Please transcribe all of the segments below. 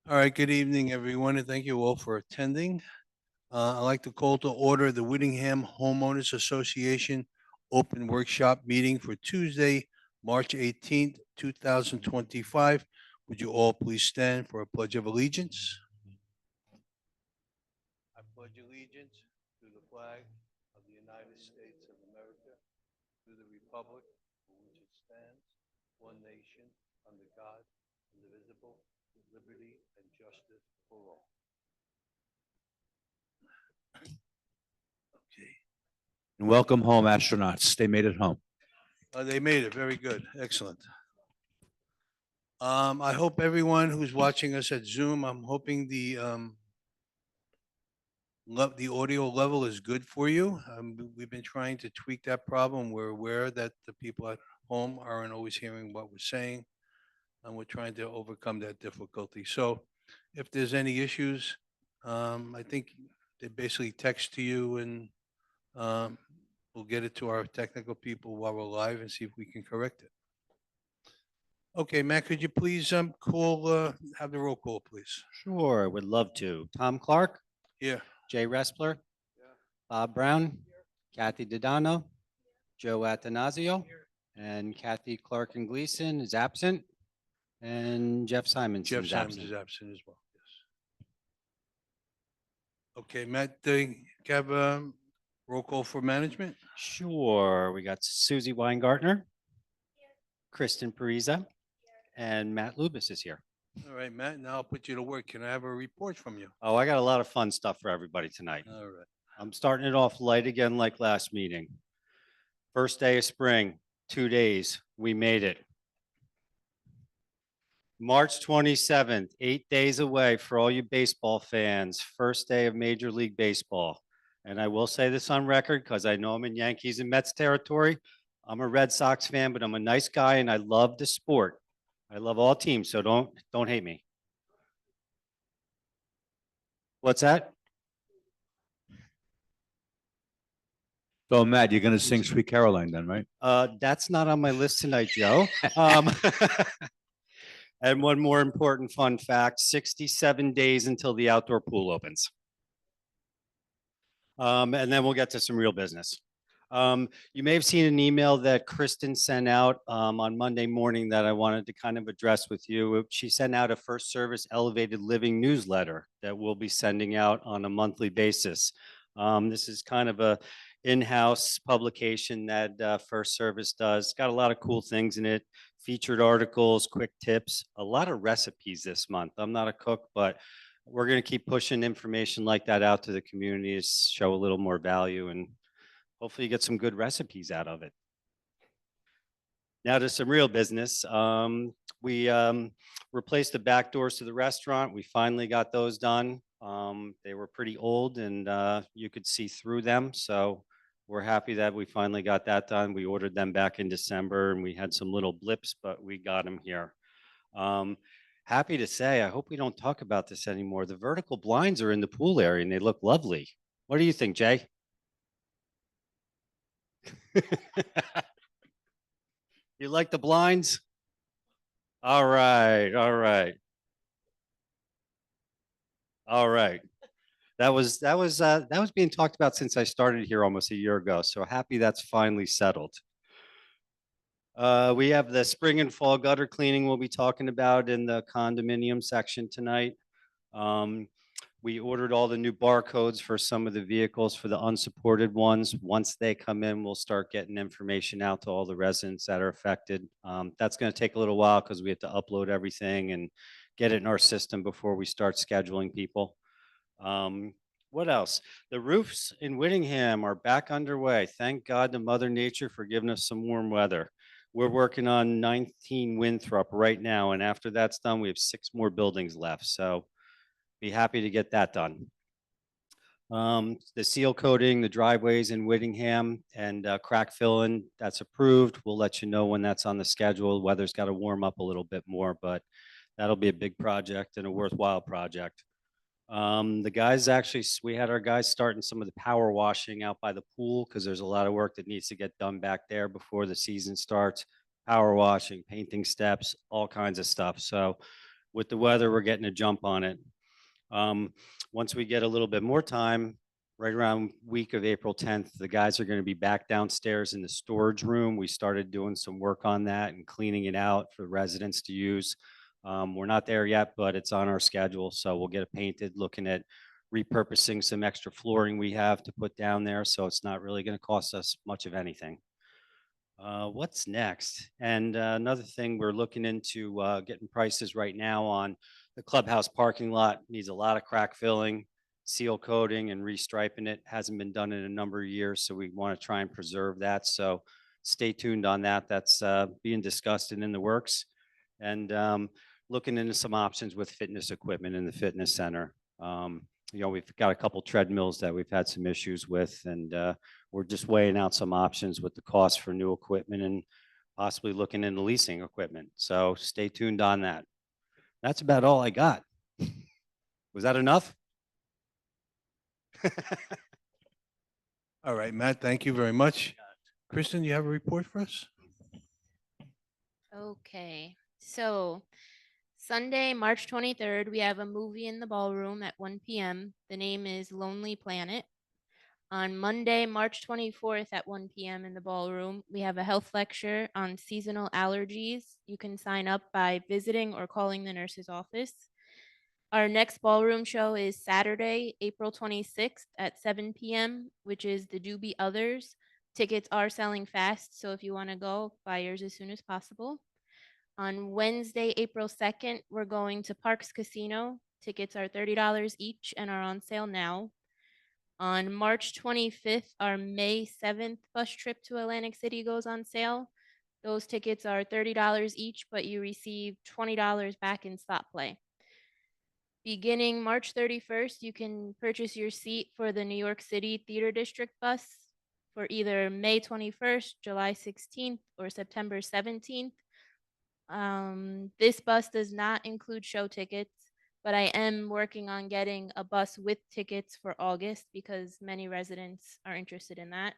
All right, good evening, everyone, and thank you all for attending. I'd like to call to order the Whittingham Homeowners Association Open Workshop Meeting for Tuesday, March 18th, 2025. Would you all please stand for a pledge of allegiance? I pledge allegiance to the flag of the United States of America, to the republic for which it stands, one nation, under God, indivisible, with liberty and justice for all. Okay. And welcome home, astronauts. They made it home. They made it. Very good. Excellent. I hope everyone who's watching us at Zoom, I'm hoping the audio level is good for you. We've been trying to tweak that problem. We're aware that the people at home aren't always hearing what we're saying, and we're trying to overcome that difficulty. So if there's any issues, I think they basically text to you and um, we'll get it to our technical people while we're live and see if we can correct it. Okay, Matt, could you please have the roll call, please? Sure, would love to. Tom Clark, Yeah. Jay Respler, Bob Brown, Kathy Dodano, Joe Atanasio, and Kathy Clark and Gleason is absent, and Jeff Simons Jeff is Simons absent. is absent as well, yes. Okay, Matt, do you have roll call for management? Sure, we got Susie Weingartner, Kristen Pariza, and Matt Lubis is here. All right, Matt, now I'll put you to work. Can I have a report from you? Oh, I got a lot of fun stuff for everybody tonight. All right. I'm starting it off light again like last meeting. First day of spring, 2 days, we made it. March 27th, 8 days away for all you baseball fans, first day of Major League Baseball. And I will say this on record because I know I'm in Yankees and Mets territory. I'm a Red Sox fan, but I'm a nice guy and I love the sport. I love all teams, so don't hate me. What's that? So, Matt, you're going to sing Sweet Caroline then, right? That's not on my list tonight, Joe. And one more important fun fact, 67 days until the outdoor pool opens. And then we'll get to some real business. You may have seen an email that Kristen sent out on Monday morning that I wanted to kind of address with you. She sent out a First Service Elevated Living newsletter that we'll be sending out on a monthly basis. This is kind of a in-house publication that First Service does. Got a lot of cool things in it, featured articles, quick tips, a lot of recipes this month. I'm not a cook, but we're going to keep pushing information like that out to the community to show a little more value and hopefully you get some good recipes out of it. Now to some real business. We replaced the back doors to the restaurant. We finally got those done. They were pretty old and you could see through them. So we're happy that we finally got that done. We ordered them back in December and we had some little blips, but we got them here. Happy to say, I hope we don't talk about this anymore. The vertical blinds are in the pool area and they look lovely. What do you think, Jay? You like the blinds? All right, all right. All right. That was being talked about since I started here almost a year ago. So happy that's finally settled. We have the spring and fall gutter cleaning we'll be talking about in the condominium section tonight. We ordered all the new barcodes for some of the vehicles for the unsupported ones. Once they come in, we'll start getting information out to all the residents that are affected. That's going to take a little while because we have to upload everything and get it in our system before we start scheduling people. What else? The roofs in Whittingham are back underway. Thank God to Mother Nature for giving us some warm weather. We're working on 19 Winthrop right now, and after that's done, we have 6 more buildings left. So be happy to get that done. The seal coating, the driveways in Whittingham and crack filling, that's approved. We'll let you know when that's on the schedule. Weather's got to warm up a little bit more, but that'll be a big project and a worthwhile project. The guys actually, we had our guys starting some of the power washing out by the pool because there's a lot of work that needs to get done back there before the season starts. Power washing, painting steps, all kinds of stuff. So with the weather, we're getting a jump on it. Once we get a little bit more time, right around week of April 10th, the guys are going to be back downstairs in the storage room. We started doing some work on that and cleaning it out for residents to use. We're not there yet, but it's on our schedule, so we'll get it painted, looking at repurposing some extra flooring we have to put down there, so it's not really going to cost us much of anything. What's next? And another thing, we're looking into getting prices right now on the clubhouse parking lot. Needs a lot of crack filling, seal coating, and restriping it. Hasn't been done in a number of years, so we want to try and preserve that. So stay tuned on that. That's being discussed and in the works. And looking into some options with fitness equipment in the fitness center. We've got a couple treadmills that we've had some issues with, and we're just weighing out some options with the cost for new equipment and possibly looking into leasing equipment. So stay tuned on that. That's about all I got. Was that enough? All right, Matt, thank you very much. Kristen, you have a report for us? Okay, so Sunday, March 23rd, we have a movie in the ballroom at 1 p.m. The name is Lonely Planet. On Monday, March 24th at 1 p.m. in the ballroom, we have a health lecture on seasonal allergies. You can sign up by visiting or calling the nurse's office. Our next ballroom show is Saturday, April 26th at 7 p.m., which is the Doobie Others. Tickets are selling fast, so if you want to go, buy yours as soon as possible. On Wednesday, April 2nd, we're going to Parks Casino. Tickets are $30 each and are on sale now. On March 25th, our May 7th bus trip to Atlantic City goes on sale. Those tickets are $30 each, but you receive $20 back in slot play. Beginning March 31st, you can purchase your seat for the New York City Theater District bus for either May 21st, July 16th, or September 17th. This bus does not include show tickets, but I am working on getting a bus with tickets for August because many residents are interested in that.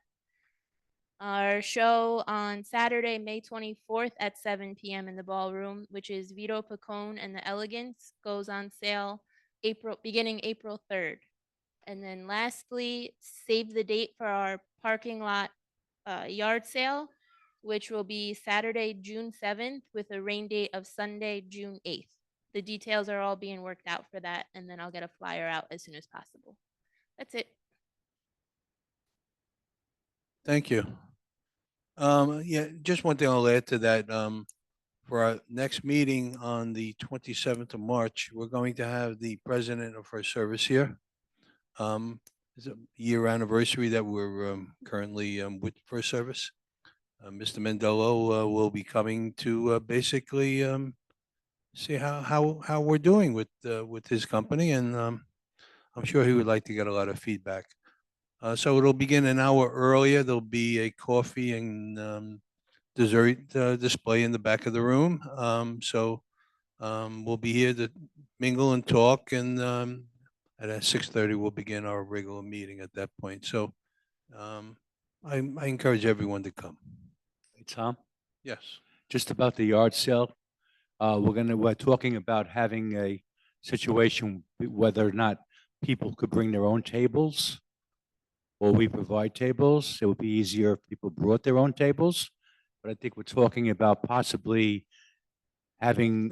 Our show on Saturday, May 24th at 7 p.m. in the ballroom, which is Vito Picone and the Elegance, goes on sale beginning April 3rd. And then lastly, save the date for our parking lot yard sale, which will be Saturday, June 7th, with a rain date of Sunday, June 8th. The details are all being worked out for that, and then I'll get a flyer out as soon as possible. That's it. Thank you. Yeah, just one thing I'll add to that. For our next meeting on the 27th of March, we're going to have the president of First Service here. It's a year anniversary that we're currently with First Service. Mr. Mendello will be coming to basically see how we're doing with his company, and I'm sure he would like to get a lot of feedback. So it'll begin an hour earlier. There'll be a coffee and dessert display in the back of the room. So we'll be here to mingle and talk, and at 6:30 we'll begin our regular meeting at that point. So I encourage everyone to come. Hey, Tom, Yes. just about the yard sale. We're talking about having a situation whether or not people could bring their own tables, or we provide tables. It would be easier if people brought their own tables. But I think we're talking about possibly having,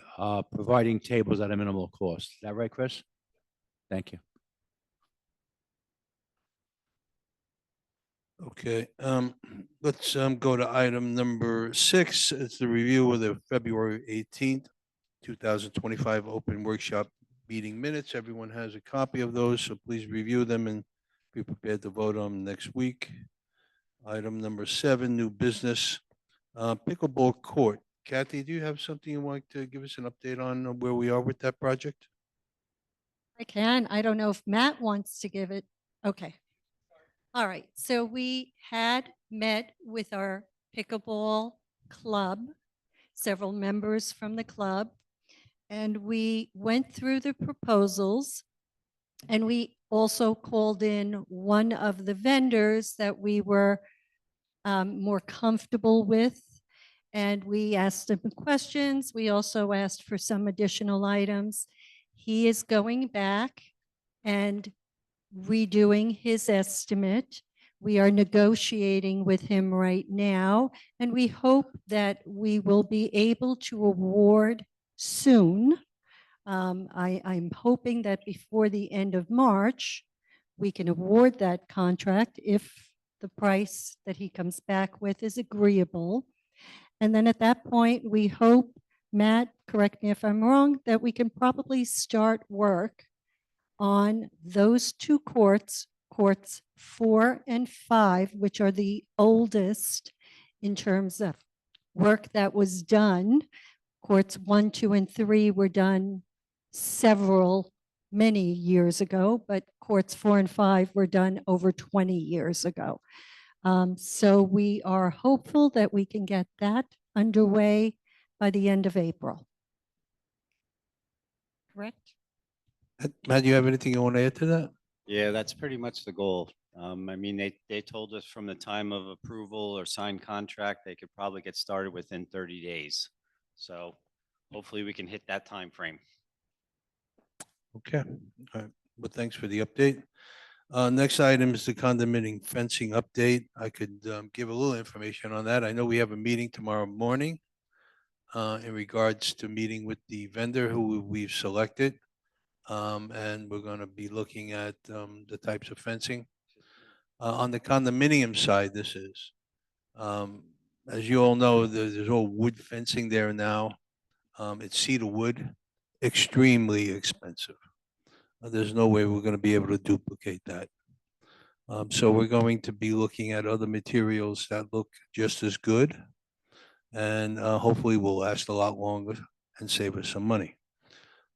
providing tables at a minimal cost. Is that right, Chris? Thank you. Okay, let's go to item number 6. It's the review of the February 18th, 2025 open workshop meeting minutes. Everyone has a copy of those, so please review them and be prepared to vote on them next week. Item number 7, new business, pickleball court. Kathy, do you have something you want to give us an update on where we are with that project? I can. I don't know if Matt wants to give it. Okay. All right. So we had met with our pickleball club, several members from the club, and we went through the proposals, and we also called in one of the vendors that we were more comfortable with. and we asked him questions. We also asked for some additional items. He is going back and redoing his estimate. We are negotiating with him right now, and we hope that we will be able to award soon. I'm hoping that before the end of March, we can award that contract if the price that he comes back with is agreeable. And then at that point, we hope, Matt, correct me if I'm wrong, that we can probably start work on those two courts, courts 4 and 5, which are the oldest in terms of work that was done. Courts 1, 2, and 3 were done many years ago, but courts 4 and 5 were done over 20 years ago. So we are hopeful that we can get that underway by the end of April. Correct? Matt, do you have anything you want to add to that? Yeah, that's pretty much the goal. I mean, they told us from the time of approval or signed contract, they could probably get started within 30 days. So hopefully we can hit that time frame. Okay, all right. Well, thanks for the update. Next item is the condominium fencing update. I could give a little information on that. I know we have a meeting tomorrow morning in regards to meeting with the vendor who we've selected. And we're going to be looking at the types of fencing. On the condominium side, this is, as you all know, there's all wood fencing there now. It's cedar wood, extremely expensive. There's no way we're going to be able to duplicate that. So we're going to be looking at other materials that look just as good and hopefully will last a lot longer and save us some money.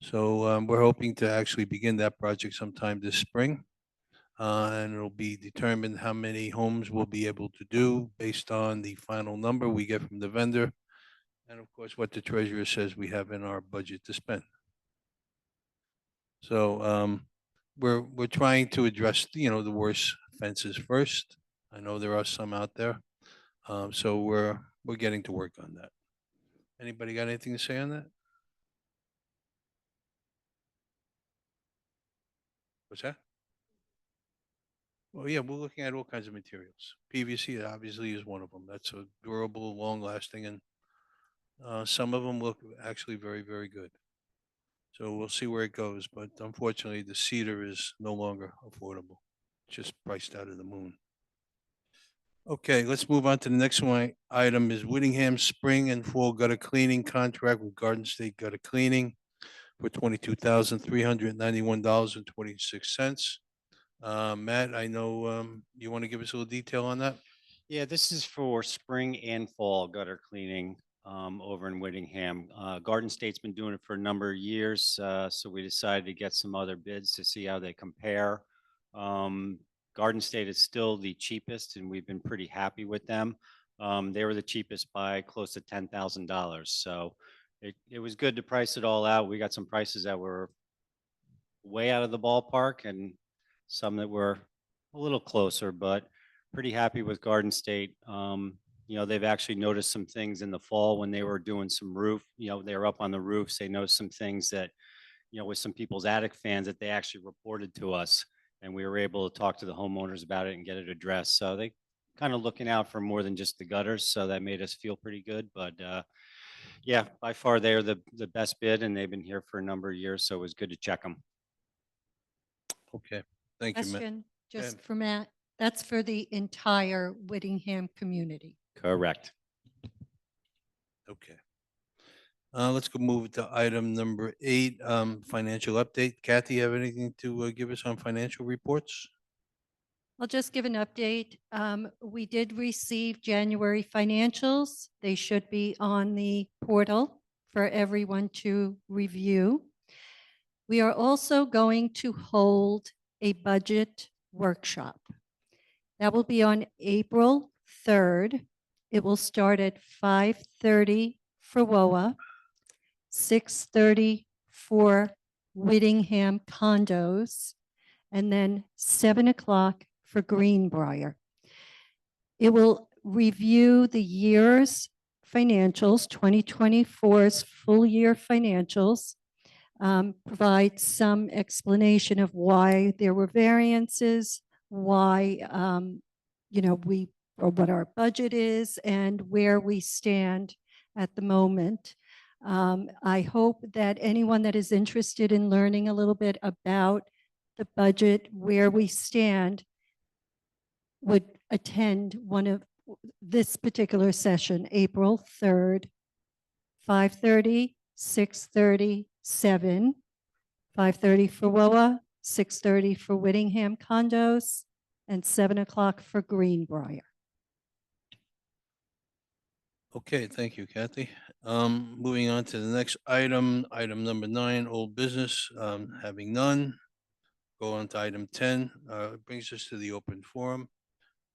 So we're hoping to actually begin that project sometime this spring. And it'll be determined how many homes we'll be able to do based on the final number we get from the vendor. And of course, what the treasurer says we have in our budget to spend. So we're trying to address, the worst fences first. I know there are some out there. So we're getting to work on that. Anybody got anything to say on that? What's that? Well, yeah, we're looking at all kinds of materials. PVC obviously is one of them. That's a durable, long lasting, and some of them look actually very, very good. So we'll see where it goes. But unfortunately, the cedar is no longer affordable. It's just priced out of the moon. Okay, let's move on to the next one. Item is Whittingham Spring and Fall Gutter Cleaning Contract with Garden State Gutter Cleaning for $22,391.26. Matt, I know you want to give us a little detail on that? Yeah, this is for spring and fall gutter cleaning over in Whittingham. Garden State's been doing it for a number of years, so we decided to get some other bids to see how they compare. Garden State is still the cheapest, and we've been pretty happy with them. They were the cheapest by close to $10,000. So it was good to price it all out. We got some prices that were way out of the ballpark and some that were a little closer, but pretty happy with Garden State. They've actually noticed some things in the fall when they were doing some roof, they were up on the roofs. They noticed some things that, with some people's attic fans that they actually reported to us. And we were able to talk to the homeowners about it and get it addressed. So they kind of looking out for more than just the gutters. So that made us feel pretty good. But yeah, by far they're the best bid, and they've been here for a number of years. So it was good to check them. Okay, thank you, Matt. Question, just ahead. for Matt, that's for the entire Whittingham community. Correct. Okay. Let's go move to item number 8, financial update. Kathy, you have anything to give us on financial reports? I'll just give an update. We did receive January financials. They should be on the portal for everyone to review. We are also going to hold a budget workshop. That will be on April 3rd. It will start at 5:30 for WOA, 6:30 for Whittingham condos, and then 7 o'clock for Greenbrier. It will review the years financials, 2024's full year financials. Provide some explanation of why there were variances, why, or what our budget is and where we stand at the moment. I hope that anyone that is interested in learning a little bit about the budget, where we stand, would attend one of this particular session, April 3rd, 5:30, 6:30, 7, 5:30 for WOA, 6:30 for Whittingham condos, and 7 o'clock for Greenbrier. Okay, thank you, Kathy. Moving on to the next item, item number 9, old business, having none. Go on to item 10, brings us to the open forum.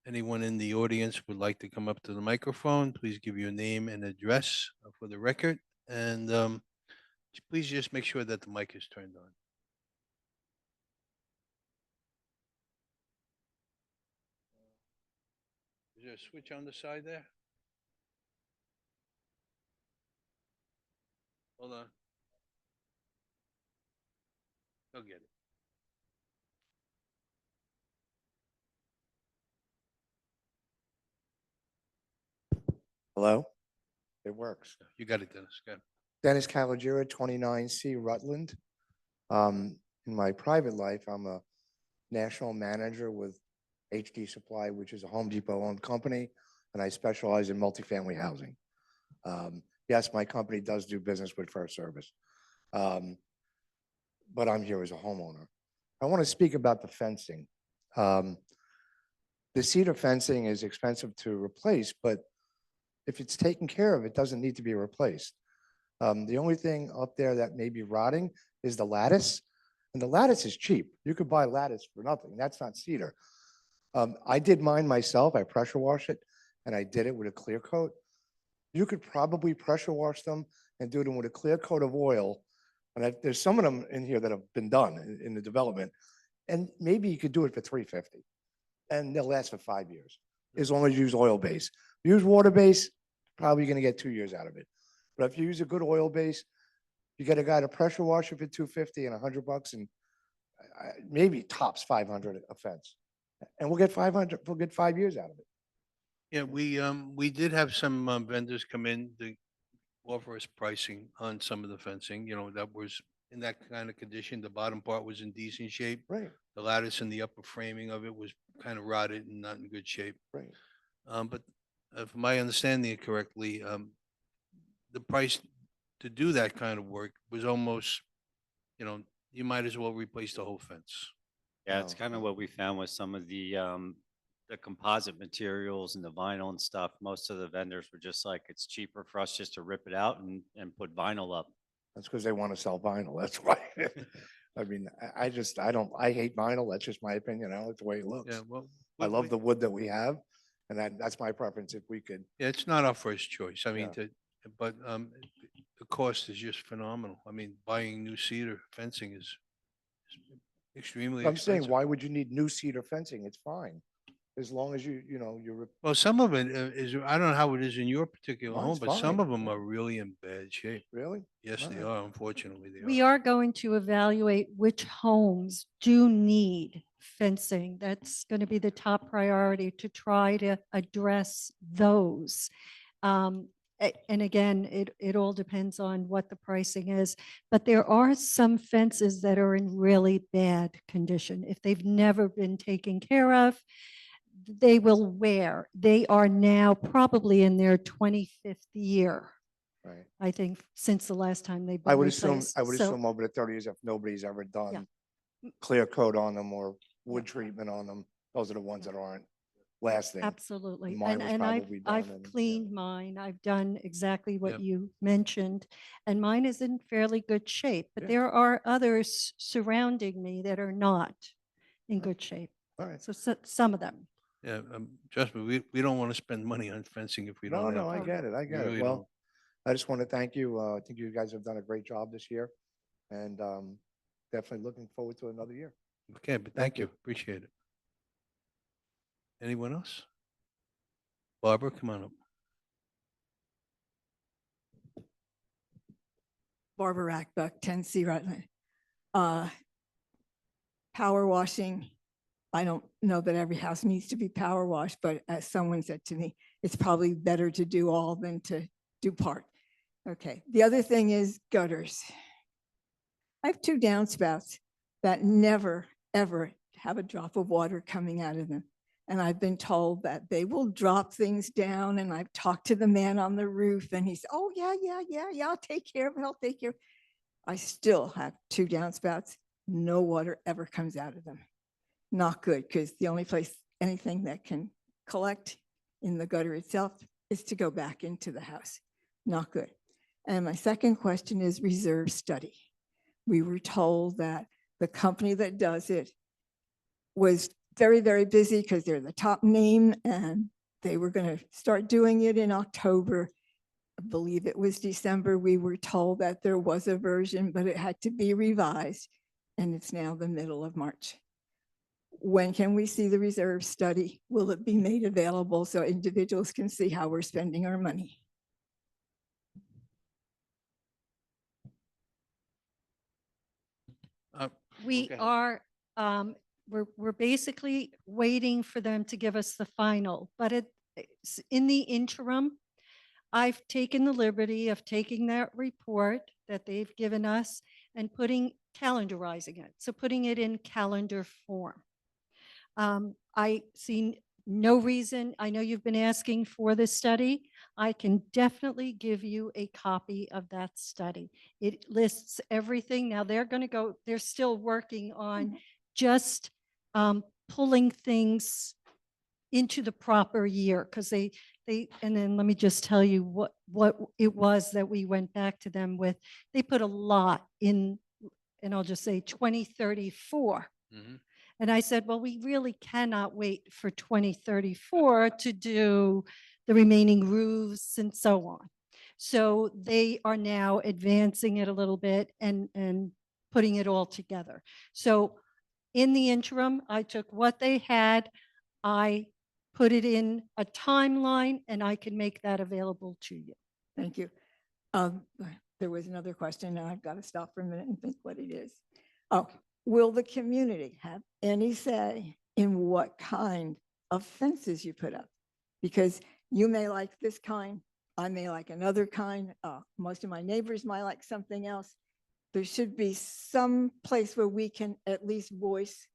Anyone in the audience would like to come up to the microphone, please give your name and address for the record. And please just make sure that the mic is turned on. Is there a switch on the side there? Hold on. I'll get it. Hello? It works. You got it, Dennis. Go ahead. Dennis Caligiuri, 29C Rutland. In my private life, I'm a national manager with HD Supply, which is a Home Depot-owned company, and I specialize in multifamily housing. Yes, my company does do business with First Service, but I'm here as a homeowner. I want to speak about the fencing. The cedar fencing is expensive to replace, but if it's taken care of, it doesn't need to be replaced. The only thing up there that may be rotting is the lattice, and the lattice is cheap. You could buy lattice for nothing. That's not cedar. I did mine myself. I pressure wash it, and I did it with a clear coat. You could probably pressure wash them and do them with a clear coat of oil. And there's some of them in here that have been done in the development, and maybe you could do it for $350, and they'll last for 5 years as long as you use oil base. Use water base, probably going to get 2 years out of it. But if you use a good oil base, you get a guy to pressure wash it for $250 and $100, and maybe tops 500 a fence, and we'll get 500. We'll get 5 years out of it. Yeah, we did have some vendors come in to offer us pricing on some of the fencing, that was in that kind of condition. The bottom part was in decent shape. Right, The lattice and the upper framing of it was kind of rotted and not in good shape. right. But if my understanding it correctly, the price to do that kind of work was almost, you might as well replace the whole fence. Yeah, it's No. kind of what we found with some of the composite materials and the vinyl and stuff. Most of the vendors were just like, it's cheaper for us just to rip it out and put vinyl up. That's because they want to sell vinyl. That's why. I mean, I hate vinyl. That's just my opinion. I don't like the way it looks. Yeah, well. I love the wood that we have, and that's my preference. If we could, Yeah, it's not our first choice. I mean, Yeah. but the cost is just phenomenal. I mean, buying new cedar fencing is extremely I'm saying, expensive. why would you need new cedar fencing? It's fine, as long as you're. Well, some of it is, I don't know how it is in your particular home, Mine's but some fine, of them yeah. are really in bad shape. Really? Yes, they Alright. are. Unfortunately, they We are. are going to evaluate which homes do need fencing. That's going to be the top priority to try to address those. And again, it all depends on what the pricing is, but there are some fences that are in really bad condition. If they've never been taken care of, they will wear. They are now probably in their 25th year, Right. I think, since the last time they've I been would assume, replaced. I would So- assume over the 30 years, if nobody's ever done clear coat on them or wood treatment on them, those are the ones that aren't lasting. Absolutely. Mine was And I've, probably done I've and, yeah. cleaned mine. I've done exactly Yep. what you mentioned. And mine is in fairly good shape, but Yeah. there are others surrounding me that are not in Right. good shape. All right. So some of them. Yeah, trust me, we don't want to spend money on fencing if we No, don't no, I have. get it. I We get really it. don't. Well, I just want to thank you. I think you guys have done a great job this year, and definitely looking forward to another year. Okay, but Thank thank you. Appreciate it. Anyone else? Barbara, come on up. Barbara Rackbuck, 10C Rutland. Power washing, I don't know that every house needs to be power washed, but as someone said to me, it's probably better to do all than to do part. Okay, the other thing is gutters. I have 2 downspouts that never, ever have a drop of water coming out of them. And I've been told that they will drop things down, and I've talked to the man on the roof and he said, oh yeah, I'll take care of it, I'll take care of it. I still have 2 downspouts, no water ever comes out of them. Not good, because the only place anything that can collect in the gutter itself is to go back into the house. Not good. And my second question is reserve study. We were told that the company that does it was very, very busy because they're the top name, and they were going to start doing it in October. I believe it was December. We were told that there was a version, but it had to be revised, and it's now the middle of March. When can we see the reserve study? Will it be made available so individuals can see how we're spending our money? We Okay. are, we're basically waiting for them to give us the final, but in the interim, I've taken the liberty of taking that report that they've given us and calendarizing it. So putting it in calendar form. I see no reason. I know you've been asking for this study. I can definitely give you a copy of that study. It lists everything. Now they're still working on just pulling things into the proper year, because and then let me just tell you what it was that we went back to them with. They put a lot in, and I'll just say 2034. Mhm. And I said, well, we really cannot wait for 2034 to do the remaining roofs and so on. So they are now advancing it a little bit and putting it all together. So in the interim, I took what they had, I put it in a timeline, and I can make that available to you. Thank you. There was another question, and I've got to stop for a minute and think what it is. Oh, will the community have any say in what kind of fences you put up? Because you may like this kind, I may like another kind, most of my neighbors might like something else. There should be some place where we can at least voice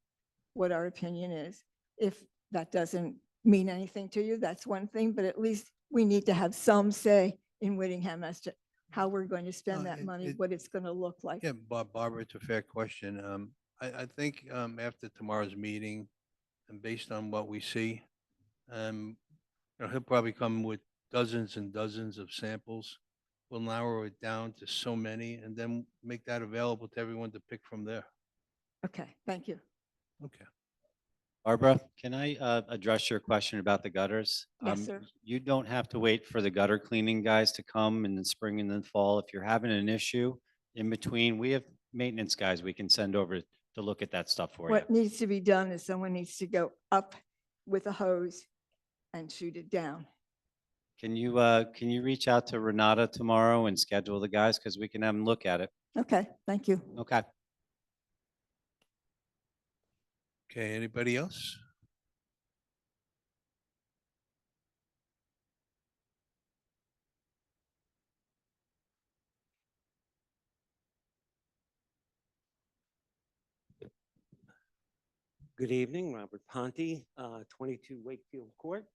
what our opinion is. If that doesn't mean anything to you, that's one thing, but at least we need to have some say in Whittingham as to how we're going to spend that money, what it's going to look like. Yeah, Barbara, it's a fair question. I think after tomorrow's meeting, and based on what we see, he'll probably come with dozens and dozens of samples. We'll narrow it down to so many, and then make that available to everyone to pick from there. Okay, thank you. Okay. Barbara, can I address your question about the gutters? Yes, sir. You don't have to wait for the gutter cleaning guys to come in the spring and the fall. If you're having an issue in between, we have maintenance guys we can send over to look at that stuff for you. What needs to be done is someone needs to go up with a hose and shoot it down. Can you reach out to Renata tomorrow and schedule the guys? Because we can have them look at it. Okay, thank you. Okay. Okay, anybody else? Good evening, Robert Ponte, 22 Wakefield Court.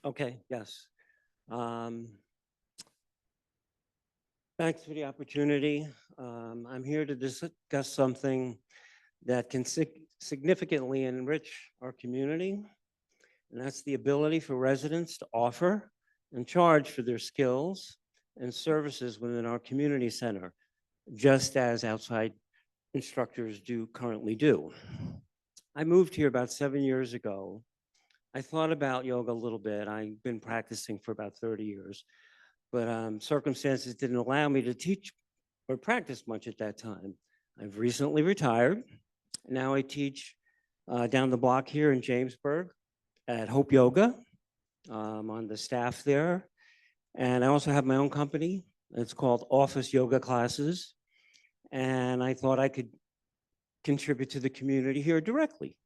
Okay, yes. Thanks for the opportunity. I'm here to discuss something that can significantly enrich our community, and that's the ability for residents to offer and charge for their skills and services within our community center, just as outside instructors currently do. I moved here about 7 years ago. I thought about yoga a little bit. I've been practicing for about 30 years, but circumstances didn't allow me to teach or practice much at that time. I've recently retired. Now I teach down the block here in Jamesburg at Hope Yoga. I'm on the staff there. And I also have my own company. It's called Office Yoga Classes. And I thought I could contribute to the community here directly.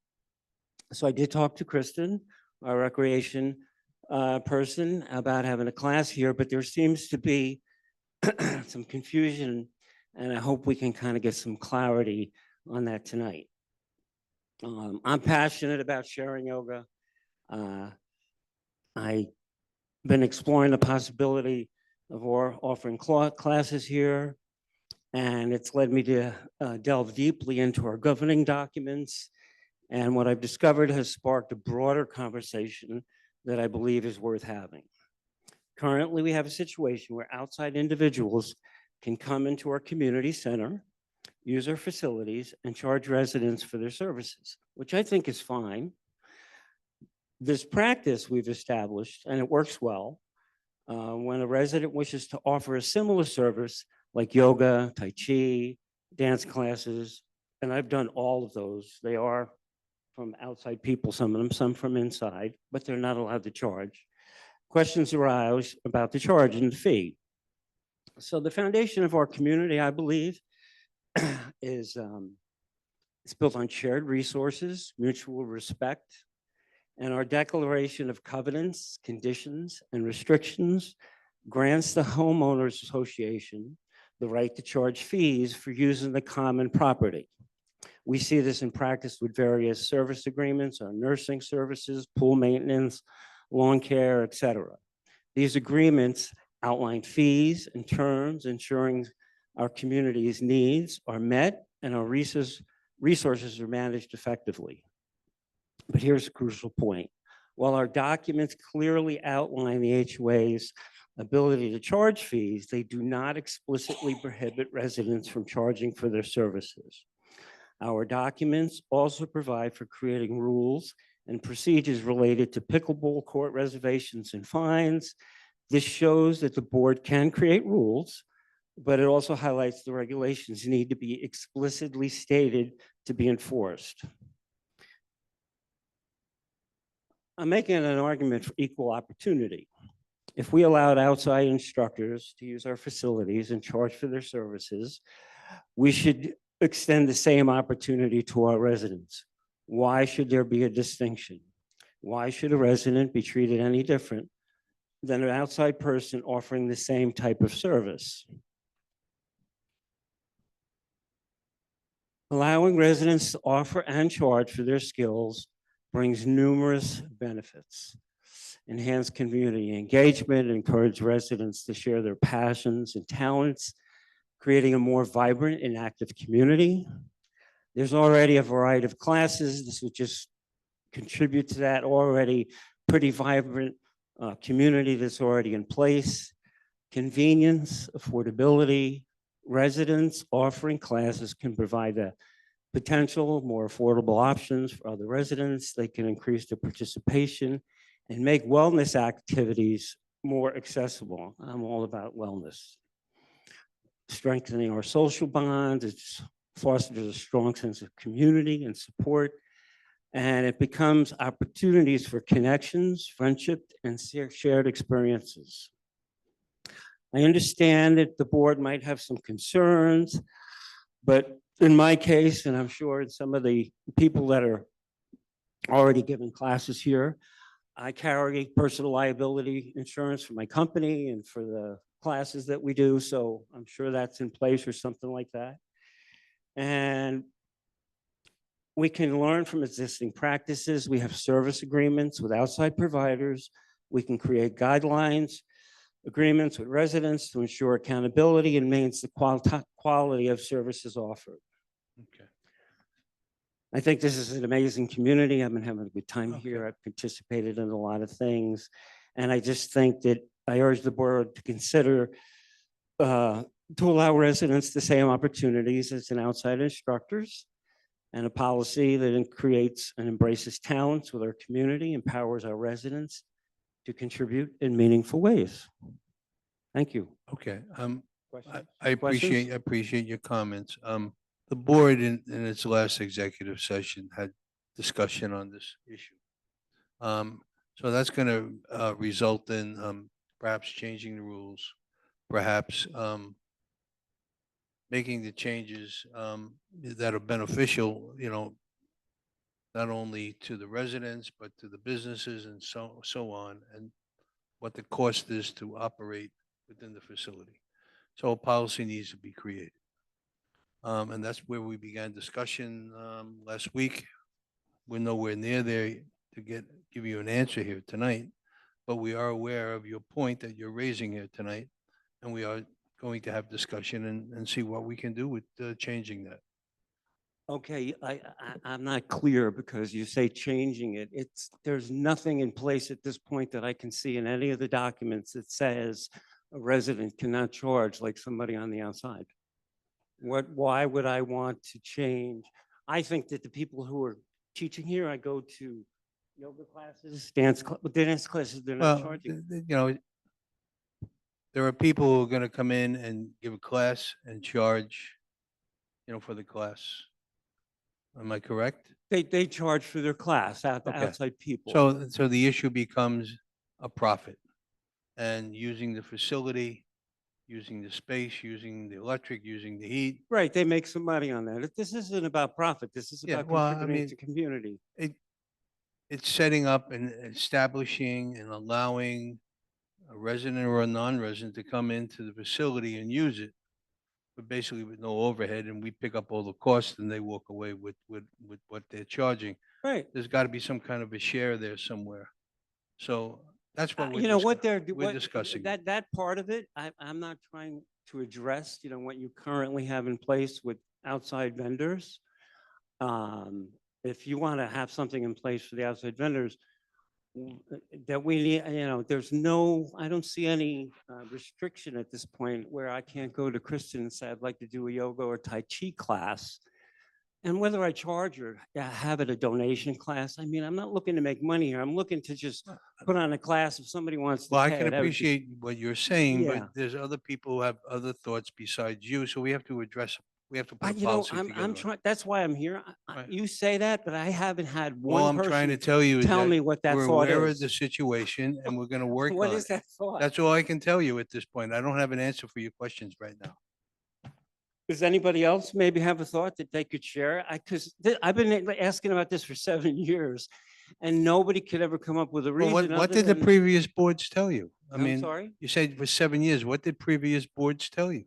So I did talk to Kristen, our recreation person, about having a class here, but there seems to be some confusion, and I hope we can kind of get some clarity on that tonight. I'm passionate about sharing yoga. I've been exploring the possibility of offering classes here, and it's led me to delve deeply into our governing documents. And what I've discovered has sparked a broader conversation that I believe is worth having. Currently, we have a situation where outside individuals can come into our community center, use our facilities, and charge residents for their services, which I think is fine. This practice we've established, and it works well, when a resident wishes to offer a similar service like yoga, tai chi, dance classes, and I've done all of those. They are from outside people, some of them, some from inside, but they're not allowed to charge. Questions arise about the charge and the fee. So the foundation of our community, I believe, is it's built on shared resources, mutual respect, and our declaration of covenants, conditions, and restrictions grants the homeowners association the right to charge fees for using the common property. We see this in practice with various service agreements on nursing services, pool maintenance, lawn care, et cetera. These agreements outline fees and terms ensuring our community's needs are met and our resources are managed effectively. But here's a crucial point. While our documents clearly outline the HOA's ability to charge fees, they do not explicitly prohibit residents from charging for their services. Our documents also provide for creating rules and procedures related to pickleball court reservations and fines. This shows that the board can create rules, but it also highlights the regulations need to be explicitly stated to be enforced. I'm making an argument for equal opportunity. If we allowed outside instructors to use our facilities and charge for their services, we should extend the same opportunity to our residents. Why should there be a distinction? Why should a resident be treated any different than an outside person offering the same type of service? Allowing residents to offer and charge for their skills brings numerous benefits. Enhance community engagement, encourage residents to share their passions and talents, creating a more vibrant and active community. There's already a variety of classes. This would just contribute to that already pretty vibrant community that's already in place. Convenience, affordability, residents offering classes can provide the potential more affordable options for other residents. They can increase their participation and make wellness activities more accessible. I'm all about wellness. Strengthening our social bonds, it fosters a strong sense of community and support, and it becomes opportunities for connections, friendship, and shared experiences. I understand that the board might have some concerns, but in my case, and I'm sure in some of the people that are already giving classes here, I carry personal liability insurance for my company and for the classes that we do, so I'm sure that's in place or something like that. And we can learn from existing practices. We have service agreements with outside providers. We can create guidelines, agreements with residents to ensure accountability and maintains the quality of services offered. Okay. I think this is an amazing community. I've been having a good time Okay. here. I've participated in a lot of things. And I just think that I urge the board to consider to allow residents the same opportunities as an outside instructors, and a policy that creates and embraces talents with our community, empowers our residents to contribute in meaningful ways. Thank you. Okay, Questions? I appreciate your comments. The board in its last executive session had discussion on this issue. So that's gonna result in perhaps changing the rules, perhaps making the changes that are beneficial, not only to the residents, but to the businesses and so on, and what the cost is to operate within the facility. So a policy needs to be created. And that's where we began discussion last week. We're nowhere near there to give you an answer here tonight, but we are aware of your point that you're raising here tonight, and we are going to have discussion and see what we can do with changing that. Okay, I'm not clear because you say changing it. There's nothing in place at this point that I can see in any of the documents that says a resident cannot charge like somebody on the outside. Why would I want to change? I think that the people who are teaching here, I go to yoga classes, dance classes, they're not Well, charging. there are people who are going to come in and give a class and charge, for the class. Am I correct? They charge for their class, Okay. outside people. So the issue becomes a profit and using the facility, using the space, using the electric, using the heat. Right, they make some money on that. This isn't about profit. This is Yeah, about well, I contributing mean, to community. It's setting up and establishing and allowing a resident or a non-resident to come into the facility and use it, but basically with no overhead, and we pick up all the costs and they walk away with what they're charging. Right. There's got to be some kind of a share there somewhere. So that's what we're You know, what we're discussing. That part of it, I'm not trying to address, what you currently have in place with outside vendors. If you want to have something in place for the outside vendors, that we need, I don't see any restriction at this point where I can't go to Kristen and say, I'd like to do a yoga or Tai Chi class. And whether I charge or have it a donation class, I mean, I'm not looking to make money here. I'm looking to just put on a class if somebody wants to Well, I pay can it. That would be- appreciate what you're saying, Yeah. but there's other people who have other thoughts besides you, so we have to address, we have to put a You know, policy I'm together. trying, that's why I'm here. Right. You say that, but I haven't had All one I'm trying to person tell you is tell me that what that we're thought aware of is. the situation and we're going to work What on is it. that thought? That's all I can tell you at this point. I don't have an answer for your questions right now. Does anybody else maybe have a thought that they could share? I've been asking about this for 7 years and nobody could ever come up with a Well, reason. what other did the than- previous boards tell you? I I'm mean, sorry? you said for 7 years, what did previous boards tell you?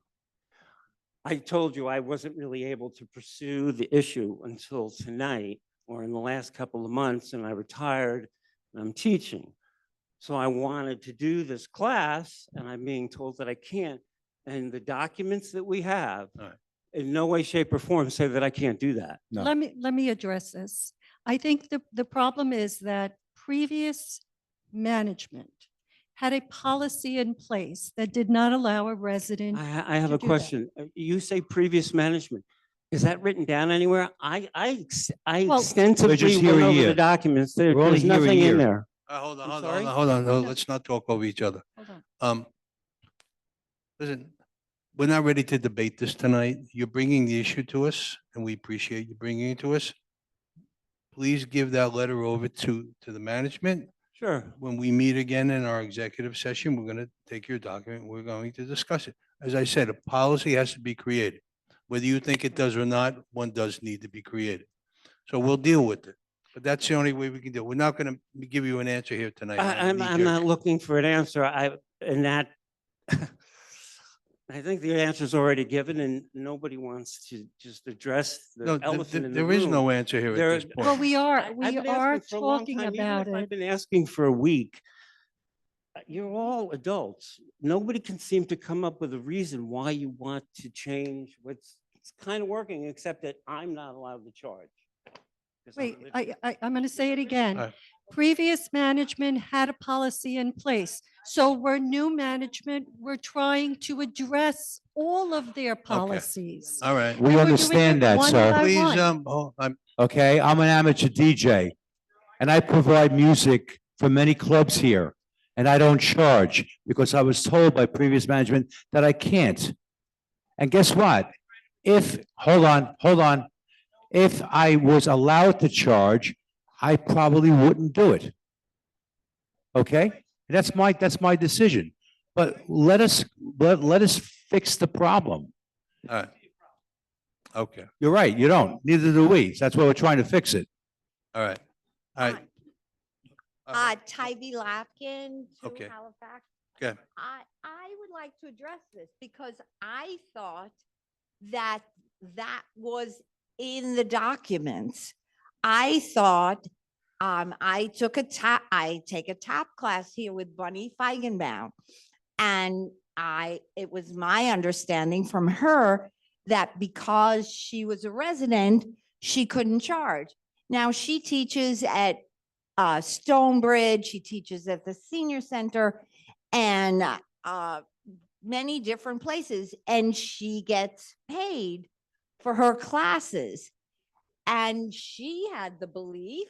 I told you I wasn't really able to pursue the issue until tonight or in the last couple of months, and I retired and I'm teaching. So I wanted to do this class and I'm being told that I can't. And the documents that we have All right. in no way, shape or form say that I can't do that. No. Let me address this. I think the problem is that previous management had a policy in place that did not allow a resident. I have to a do that. question. You say previous management. Is that written down anywhere? I Well- extensively here went a over the year. documents. We're only There's here a nothing year. in there. Hold on, I'm hold sorry? on, hold on. No, No. let's not talk over each other. Hold on. Listen, we're not ready to debate this tonight. You're bringing the issue to us, and we appreciate you bringing it to us. Please give that letter over to the management. Sure. When we meet again in our executive session, we're going to take your document, we're going to discuss it. As I said, a policy has to be created. Whether you think it does or not, one does need to be created. So we'll deal with it. But that's the only way we can do it. We're not going to give you an answer here tonight. on a I'm knee-jerk. not looking for an answer. I think the answer's already given and nobody wants to just address No, the elephant in the there is room. no answer here There- at this point. Well, we I've are been asking for a long talking time, even about if I've it. been asking for a week. You're all adults. Nobody can seem to come up with a reason why you want to change what's it's kind of working, except that I'm not allowed to charge. 'Cause I'm Wait, religious. I'm going to say it again. All right. Previous management had a policy in place. So we're new management. We're trying to address all of their policies. All right. We doing understand it that, one sir. by Please, one. Okay, I'm an amateur DJ and I provide music for many clubs here. And I don't charge because I was told by previous management that I can't. And guess what? Hold on. If I was allowed to charge, I probably wouldn't do it. Okay? That's my decision. But let us fix the problem. All right. Okay, You're right, you don't. Neither do we. That's why we're trying to fix it. all right, all right. Tybee Lapkin, Okay. 2 Halifax. Okay. I would like to address this because I thought that that was in the documents. I thought, I take a tap class here with Bunny Feigenbaum. And it was my understanding from her that because she was a resident, she couldn't charge. Now, she teaches at Stonebridge, she teaches at the senior center and many different places, and she gets paid for her classes. And she had the belief,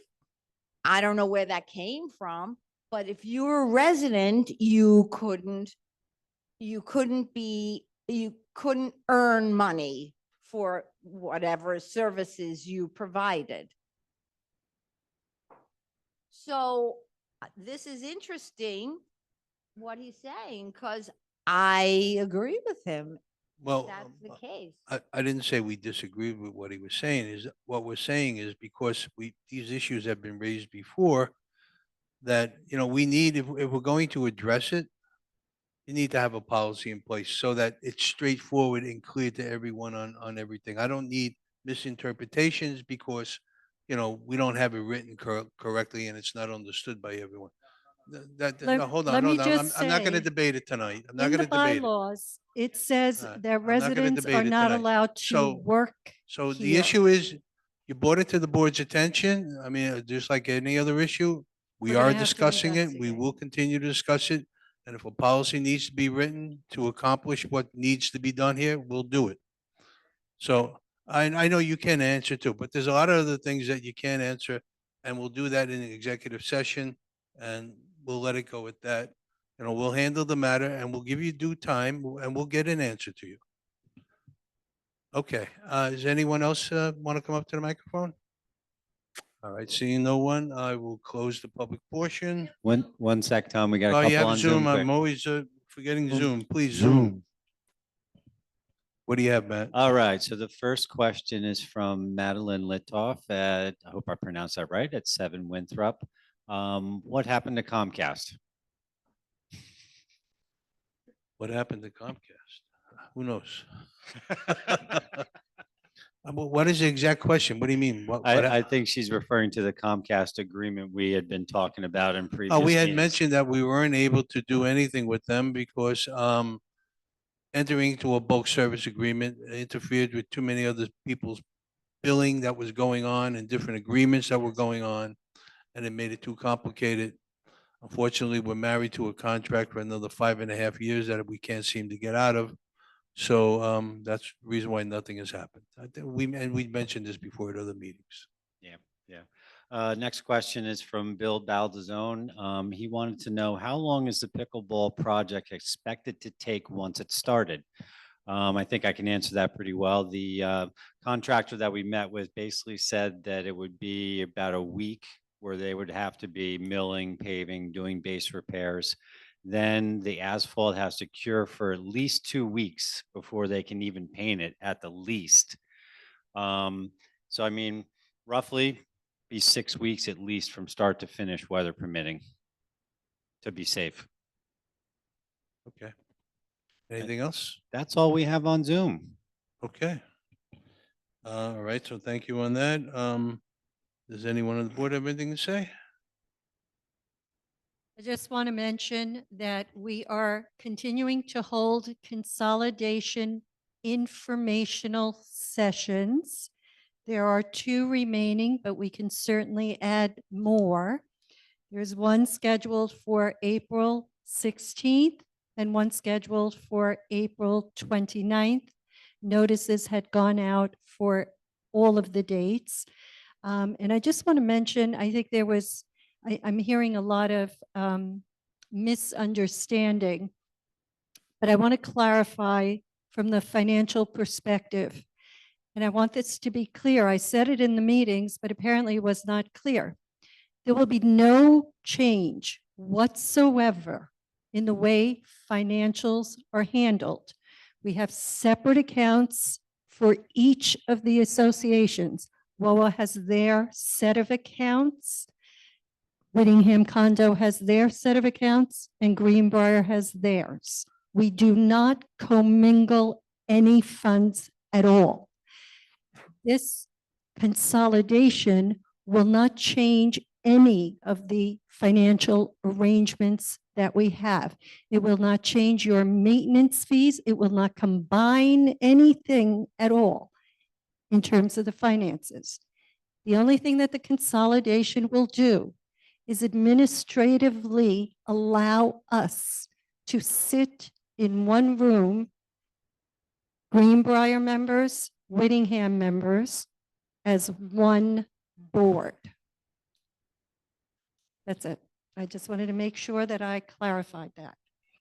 I don't know where that came from, but if you were a resident, you couldn't earn money for whatever services you provided. So this is interesting, what he's saying, because I agree with him. Well, That's the case. I didn't say we disagreed with what he was saying. Is what we're saying is because these issues have been raised before, that, we need, if we're going to address it, you need to have a policy in place so that it's straightforward and clear to everyone on everything. I don't need misinterpretations because, we don't have it written correctly and it's not understood by everyone. No, hold on, let me hold on. just I'm not going to say, debate it tonight. I'm not In going the to debate it. bylaws, it says All right, that I'm not gonna residents debate are it not tonight. allowed to So- work. So the here. issue is, you brought it to the board's attention. I mean, just like any other issue, we We're gonna are have to discussing it. We investigate. will continue to discuss it. And if a policy needs to be written to accomplish what needs to be done here, we'll do it. So I know you can answer too, but there's a lot of other things that you can't answer. And we'll do that in the executive session and we'll let it go at that. We'll handle the matter and we'll give you due time and we'll get an answer to you. Okay, does anyone else want to come up to the microphone? All right, seeing no one, I will close the public portion. One sec, Tom, we got a Oh, you couple have on Zoom Zoom, I'm quick. always forgetting Zoom, please Zoom. What do you have, Matt? All right, so the first question is from Madeline Litoff at, I hope I pronounced that right, at 7 Winthrop. What happened to Comcast? What happened to Comcast? Who knows? What is the exact question? What do you mean? What I hap- think she's referring to the Comcast agreement we had been talking about in previous Oh, we had meetings. mentioned that we weren't able to do anything with them because entering into a bulk service agreement interfered with too many other people's billing that was going on and different agreements that were going on, and it made it too complicated. Unfortunately, we're married to a contract for another 5.5 years that we can't seem to get out of. So that's the reason why nothing has happened. I think we mentioned this before at other meetings. Next question is from Bill Baldazone. He wanted to know, how long is the pickleball project expected to take once it started? I think I can answer that pretty well. The contractor that we met with basically said that it would be about a week where they would have to be milling, paving, doing base repairs. Then the asphalt has to cure for at least 2 weeks before they can even paint it at the least. So I mean, roughly be 6 weeks at least from start to finish, weather permitting, to be safe. Okay. Anything else? That's all we have on Zoom. Okay. All right, so thank you on that. Does anyone on the board have anything to say? I just want to mention that we are continuing to hold consolidation informational sessions. There are 2 remaining, but we can certainly add more. There's one scheduled for April 16th and one scheduled for April 29th. Notices had gone out for all of the dates. And I just want to mention, I think there was, I'm hearing a lot of misunderstanding, but I want to clarify from the financial perspective. And I want this to be clear. I said it in the meetings, but apparently it was not clear. There will be no change whatsoever in the way financials are handled. We have separate accounts for each of the associations. WOA has their set of accounts. Whittingham Condo has their set of accounts and Greenbrier has theirs. We do not commingle any funds at all. This consolidation will not change any of the financial arrangements that we have. It will not change your maintenance fees. It will not combine anything at all in terms of the finances. The only thing that the consolidation will do is administratively allow us to sit in one room, Greenbrier members, Whittingham members, as one board. That's it. I just wanted to make sure that I clarified that.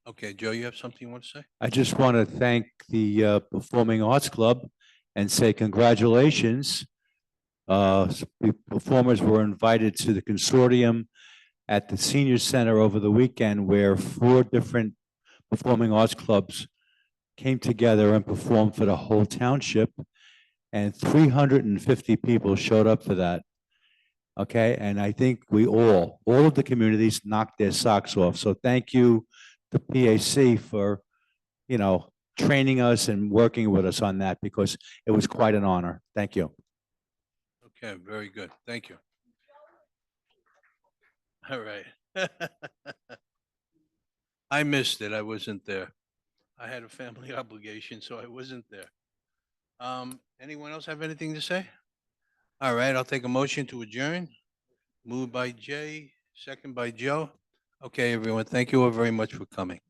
Okay, Joe, you have something you want to say? I just want to thank the Performing Arts Club and say congratulations. The performers were invited to the consortium at the senior center over the weekend where 4 different performing arts clubs came together and performed for the whole township. And 350 people showed up for that. Okay, and I think we all of the communities knocked their socks off. So thank you to PAC for, you know, training us and working with us on that because it was quite an honor. Thank you. Okay, very good. Thank you. All right. I missed it. I wasn't there. I had a family obligation, so I wasn't there. Anyone else have anything to say? All right, I'll take a motion to adjourn. Moved by Jay, second by Joe. Okay, everyone, thank you all very much for coming.